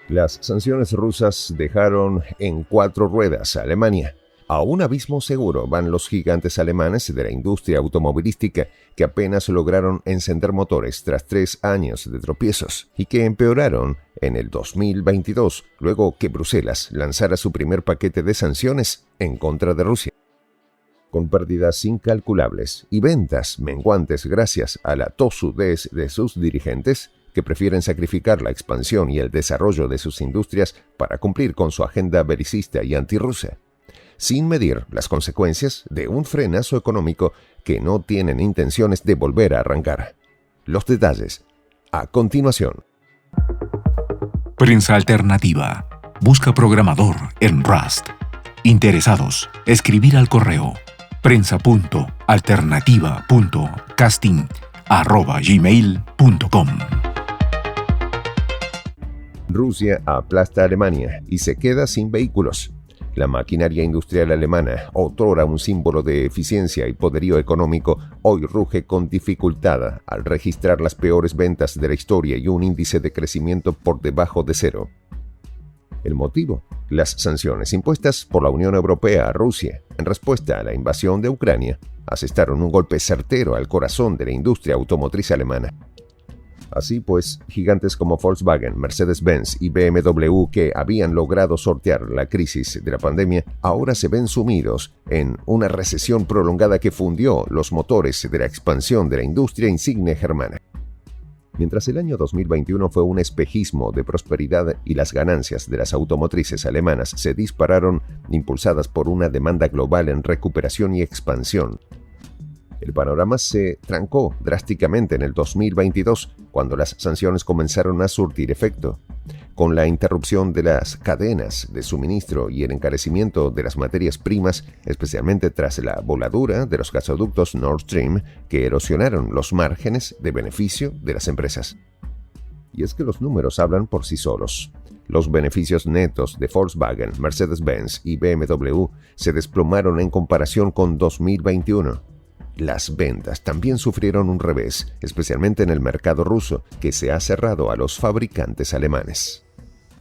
Las sanciones rusas dejaron en 4 ruedas a Alemania. A un abismo seguro van los gigantes alemanes de la industria automovilística que apenas lograron encender motores tras 3 años de tropiezos y que empeoraron en el 2022 luego que Bruselas lanzara su primer paquete de sanciones en contra de Rusia. Con pérdidas incalculables y ventas menguantes gracias a la tosudez de sus dirigentes, que prefieren sacrificar la expansión y el desarrollo de sus industrias para cumplir con su agenda belicista y antirrusa, sin medir las consecuencias de un frenazo económico que no tienen intenciones de volver a arrancar. Los detalles, a continuación. Prensa Alternativa. Busca programador en Rust. Interesados, escribir al correo prensa.alternativa.casting@gmail.com. Rusia aplasta a Alemania y se queda sin vehículos. La maquinaria industrial alemana, otrora un símbolo de eficiencia y poderío económico, hoy ruge con dificultad al registrar las peores ventas de la historia y un índice de crecimiento por debajo de 0. El motivo: las sanciones impuestas por la Unión Europea a Rusia en respuesta a la invasión de Ucrania asestaron un golpe certero al corazón de la industria automotriz alemana. Así pues, gigantes como Volkswagen, Mercedes-Benz y BMW, que habían logrado sortear la crisis de la pandemia, ahora se ven sumidos en una recesión prolongada que fundió los motores de la expansión de la industria insigne germana. Mientras el año 2021 fue un espejismo de prosperidad y las ganancias de las automotrices alemanas se dispararon impulsadas por una demanda global en recuperación y expansión, el panorama se trancó drásticamente en el 2022, cuando las sanciones comenzaron a surtir efecto. Con la interrupción de las cadenas de suministro y el encarecimiento de las materias primas, especialmente tras la voladura de los gasoductos Nord Stream, que erosionaron los márgenes de beneficio de las empresas. Y es que los números hablan por sí solos. Los beneficios netos de Volkswagen, Mercedes-Benz y BMW se desplomaron en comparación con 2021. Las ventas también sufrieron un revés, especialmente en el mercado ruso, que se ha cerrado a los fabricantes alemanes.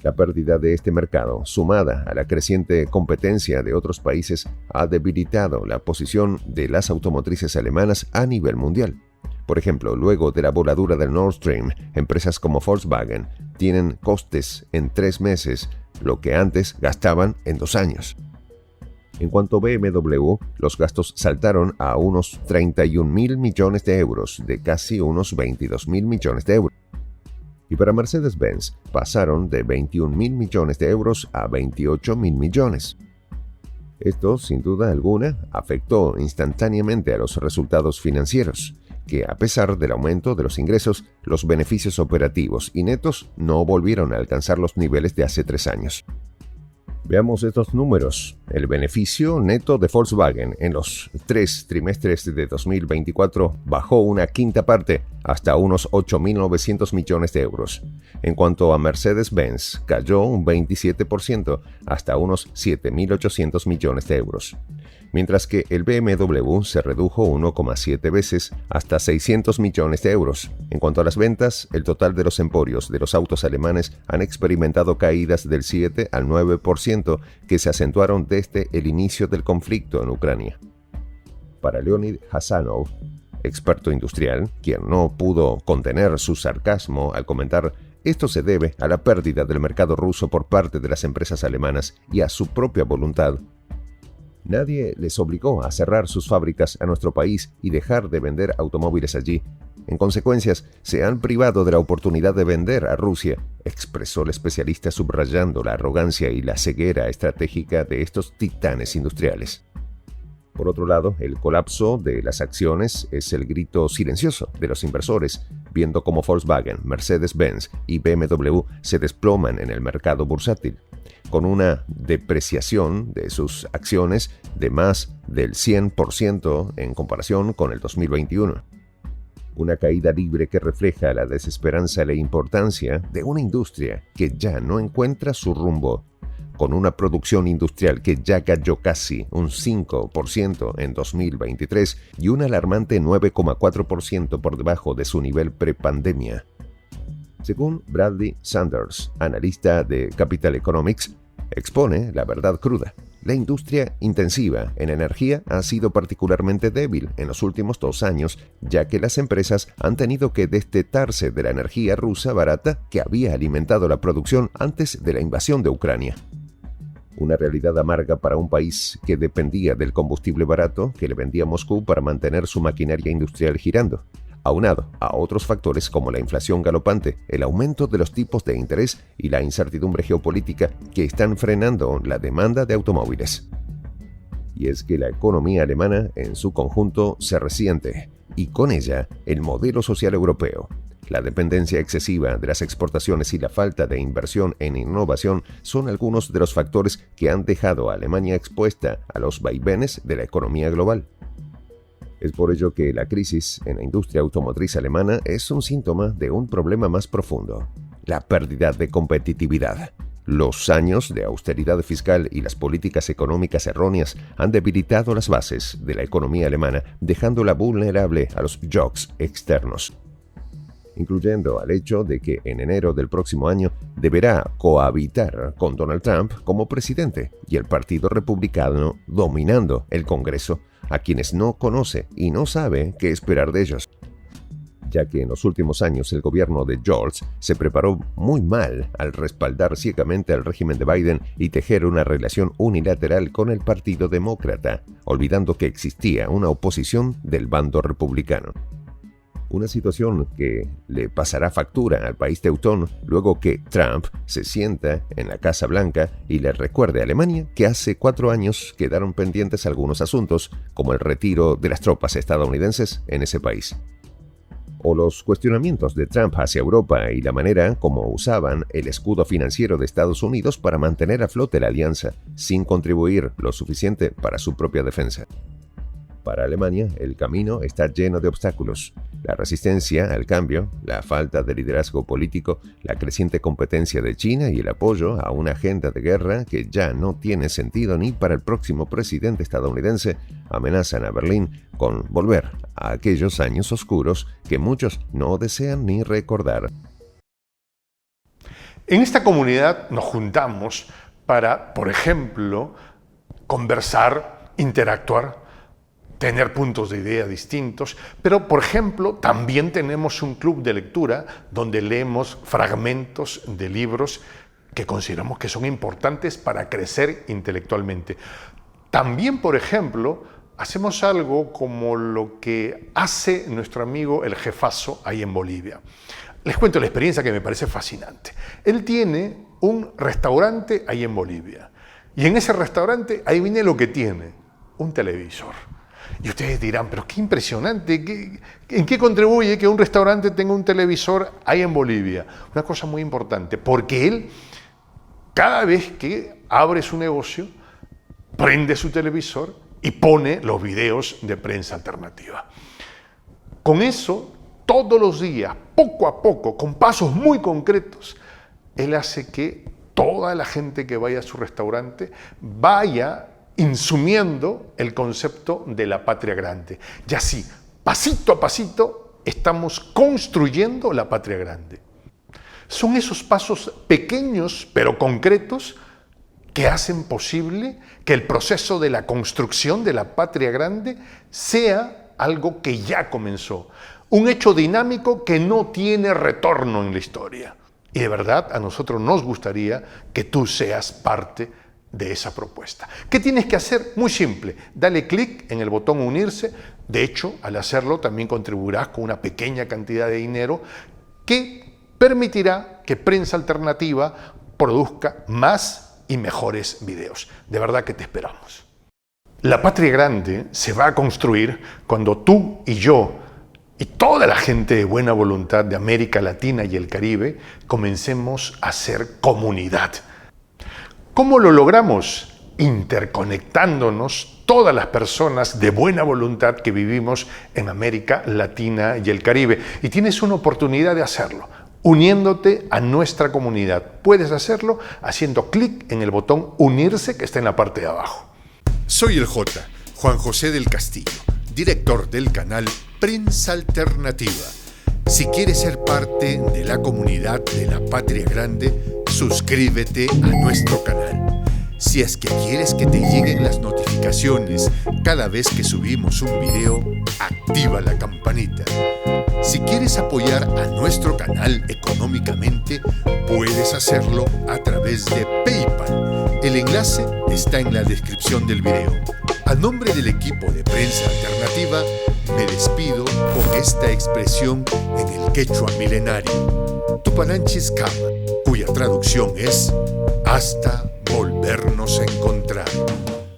La pérdida de este mercado, sumada a la creciente competencia de otros países, ha debilitado la posición de las automotrices alemanas a nivel mundial. Por ejemplo, luego de la voladura del Nord Stream, empresas como Volkswagen tienen costes en 3 meses, lo que antes gastaban en 2 años. En cuanto a BMW, los gastos saltaron a unos 31.000 millones de euros, de casi unos 22.000 millones de euros. Y para Mercedes-Benz pasaron de 21.000 millones de euros a 28.000 millones. Esto, sin duda alguna, afectó instantáneamente a los resultados financieros, que a pesar del aumento de los ingresos, los beneficios operativos y netos no volvieron a alcanzar los niveles de hace 3 años. Veamos estos números. El beneficio neto de Volkswagen en los 3 trimestres de 2024 bajó una quinta parte hasta unos 8.900 millones de euros. En cuanto a Mercedes-Benz, cayó un 27% hasta unos 7.800 millones de euros. Mientras que el BMW se redujo 1,7 veces hasta 600 millones de euros. En cuanto a las ventas, el total de los emporios de los autos alemanes han experimentado caídas del 7 al 9% que se acentuaron desde el inicio del conflicto en Ucrania. Para Leonid Hasanov, experto industrial, quien no pudo contener su sarcasmo al comentar: esto se debe a la pérdida del mercado ruso por parte de las empresas alemanas y a su propia voluntad. Nadie les obligó a cerrar sus fábricas a nuestro país y dejar de vender automóviles allí. En consecuencia, se han privado de la oportunidad de vender a Rusia, expresó el especialista, subrayando la arrogancia y la ceguera estratégica de estos titanes industriales. Por otro lado, el colapso de las acciones es el grito silencioso de los inversores, viendo cómo Volkswagen, Mercedes-Benz y BMW se desploman en el mercado bursátil, con una depreciación de sus acciones de más del 100% en comparación con el 2021. Una caída libre que refleja la desesperanza y la importancia de una industria que ya no encuentra su rumbo, con una producción industrial que ya cayó casi un 5% en 2023 y un alarmante 9,4% por debajo de su nivel prepandemia. Según Bradley Sanders, analista de Capital Economics, expone la verdad cruda. La industria intensiva en energía ha sido particularmente débil en los últimos 2 años, ya que las empresas han tenido que destetarse de la energía rusa barata que había alimentado la producción antes de la invasión de Ucrania. Una realidad amarga para un país que dependía del combustible barato que le vendía Moscú para mantener su maquinaria industrial girando, aunado a otros factores como la inflación galopante, el aumento de los tipos de interés y la incertidumbre geopolítica que están frenando la demanda de automóviles. Y es que la economía alemana en su conjunto se resiente, y con ella el modelo social europeo. La dependencia excesiva de las exportaciones y la falta de inversión en innovación son algunos de los factores que han dejado a Alemania expuesta a los vaivenes de la economía global. Es por ello que la crisis en la industria automotriz alemana es un síntoma de un problema más profundo: la pérdida de competitividad. Los años de austeridad fiscal y las políticas económicas erróneas han debilitado las bases de la economía alemana, dejándola vulnerable a los shocks externos, incluyendo al hecho de que en enero del próximo año deberá cohabitar con Donald Trump como presidente y el Partido Republicano dominando el Congreso, a quienes no conoce y no sabe qué esperar de ellos, ya que en los últimos años el gobierno de George se preparó muy mal al respaldar ciegamente al régimen de Biden y tejer una relación unilateral con el Partido Demócrata, olvidando que existía una oposición del bando republicano. Una situación que le pasará factura al país teutón luego que Trump se sienta en la Casa Blanca y le recuerde a Alemania que hace 4 años quedaron pendientes algunos asuntos, como el retiro de las tropas estadounidenses en ese país. O los cuestionamientos de Trump hacia Europa y la manera como usaban el escudo financiero de Estados Unidos para mantener a flote la alianza, sin contribuir lo suficiente para su propia defensa. Para Alemania, el camino está lleno de obstáculos. La resistencia al cambio, la falta de liderazgo político, la creciente competencia de China y el apoyo a una agenda de guerra que ya no tiene sentido ni para el próximo presidente estadounidense amenazan a Berlín con volver a aquellos años oscuros que muchos no desean ni recordar. En esta comunidad nos juntamos para, por ejemplo, conversar, interactuar, tener puntos de idea distintos, pero, por ejemplo, también tenemos un club de lectura donde leemos fragmentos de libros que consideramos que son importantes para crecer intelectualmente. También, por ejemplo, hacemos algo como lo que hace nuestro amigo el jefazo ahí en Bolivia. Les cuento la experiencia que me parece fascinante. Él tiene un restaurante ahí en Bolivia y en ese restaurante, adivine lo que tiene: un televisor. Y ustedes dirán, pero qué impresionante, ¿en qué contribuye que un restaurante tenga un televisor ahí en Bolivia? Una cosa muy importante, porque él, cada vez que abre su negocio, prende su televisor y pone los videos de prensa alternativa. Con eso, todos los días, poco a poco, con pasos muy concretos, él hace que toda la gente que vaya a su restaurante vaya insumiendo el concepto de la patria grande. Y así, pasito a pasito, estamos construyendo la patria grande. Son esos pasos pequeños pero concretos que hacen posible que el proceso de la construcción de la patria grande sea algo que ya comenzó, un hecho dinámico que no tiene retorno en la historia. Y de verdad, a nosotros nos gustaría que tú seas parte de esa propuesta. ¿Qué tienes que hacer? Muy simple, dale clic en el botón unirse. De hecho, al hacerlo también contribuirás con una pequeña cantidad de dinero que permitirá que Prensa Alternativa produzca más y mejores videos. De verdad que te esperamos. La patria grande se va a construir cuando tú y yo y toda la gente de buena voluntad de América Latina y el Caribe comencemos a ser comunidad. ¿Cómo lo logramos? Interconectándonos todas las personas de buena voluntad que vivimos en América Latina y el Caribe. Y tienes una oportunidad de hacerlo, uniéndote a nuestra comunidad. Puedes hacerlo haciendo clic en el botón unirse que está en la parte de abajo. Soy el J, Juan José del Castillo, director del canal Prensa Alternativa. Si quieres ser parte de la comunidad de la Patria Grande, suscríbete a nuestro canal. Si es que quieres que te lleguen las notificaciones cada vez que subimos un video, activa la campanita. Si quieres apoyar a nuestro canal económicamente, puedes hacerlo a través de PayPal. El enlace está en la descripción del video. A nombre del equipo de Prensa Alternativa, me despido con esta expresión en el quechua milenario, Tupananchis Kama, cuya traducción es hasta volvernos a encontrar.